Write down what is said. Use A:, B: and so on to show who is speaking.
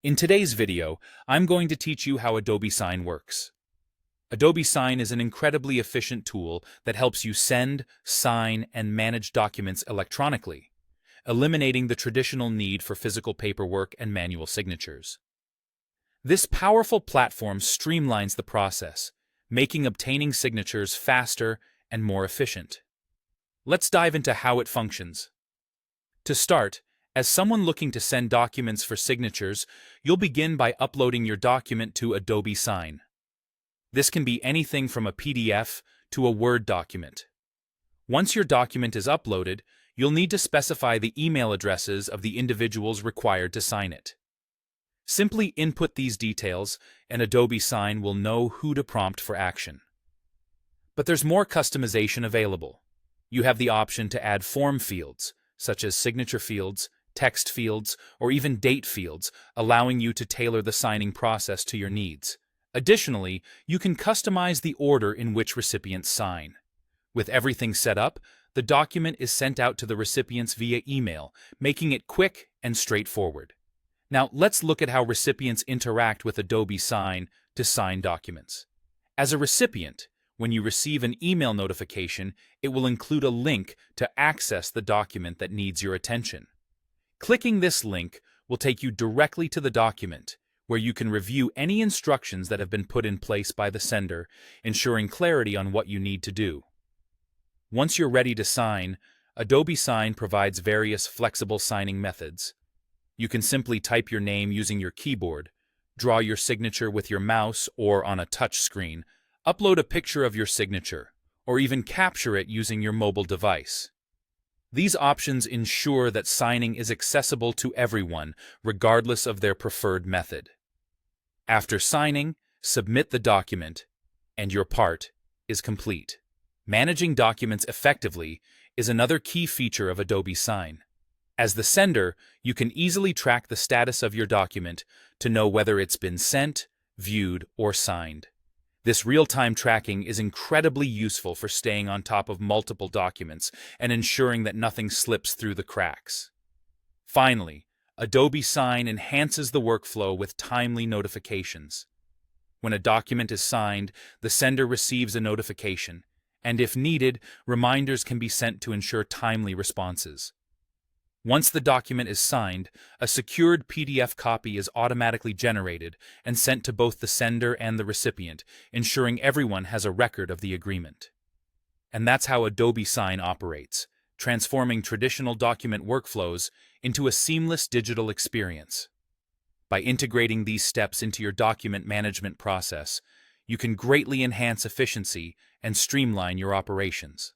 A: In today's video, I'm going to teach you how Adobe Sign works. Adobe Sign is an incredibly efficient tool that helps you send, sign, and manage documents electronically, eliminating the traditional need for physical paperwork and manual signatures. This powerful platform streamlines the process, making obtaining signatures faster and more efficient. Let's dive into how it functions. To start, as someone looking to send documents for signatures, you'll begin by uploading your document to Adobe Sign. This can be anything from a PDF to a Word document. Once your document is uploaded, you'll need to specify the email addresses of the individuals required to sign it. Simply input these details, and Adobe Sign will know who to prompt for action. But there's more customization available. You have the option to add form fields, such as signature fields, text fields, or even date fields, allowing you to tailor the signing process to your needs. Additionally, you can customize the order in which recipients sign. With everything set up, the document is sent out to the recipients via email, making it quick and straightforward. Now, let's look at how recipients interact with Adobe Sign to sign documents. As a recipient, when you receive an email notification, it will include a link to access the document that needs your attention. Clicking this link will take you directly to the document, where you can review any instructions that have been put in place by the sender, ensuring clarity on what you need to do. Once you're ready to sign, Adobe Sign provides various flexible signing methods. You can simply type your name using your keyboard, draw your signature with your mouse or on a touch screen, upload a picture of your signature, or even capture it using your mobile device. These options ensure that signing is accessible to everyone, regardless of their preferred method. After signing, submit the document, and your part is complete. Managing documents effectively is another key feature of Adobe Sign. As the sender, you can easily track the status of your document to know whether it's been sent, viewed, or signed. This real-time tracking is incredibly useful for staying on top of multiple documents and ensuring that nothing slips through the cracks. Finally, Adobe Sign enhances the workflow with timely notifications. When a document is signed, the sender receives a notification, and if needed, reminders can be sent to ensure timely responses. Once the document is signed, a secured PDF copy is automatically generated and sent to both the sender and the recipient, ensuring everyone has a record of the agreement. And that's how Adobe Sign operates, transforming traditional document workflows into a seamless digital experience. By integrating these steps into your document management process, you can greatly enhance efficiency and streamline your operations.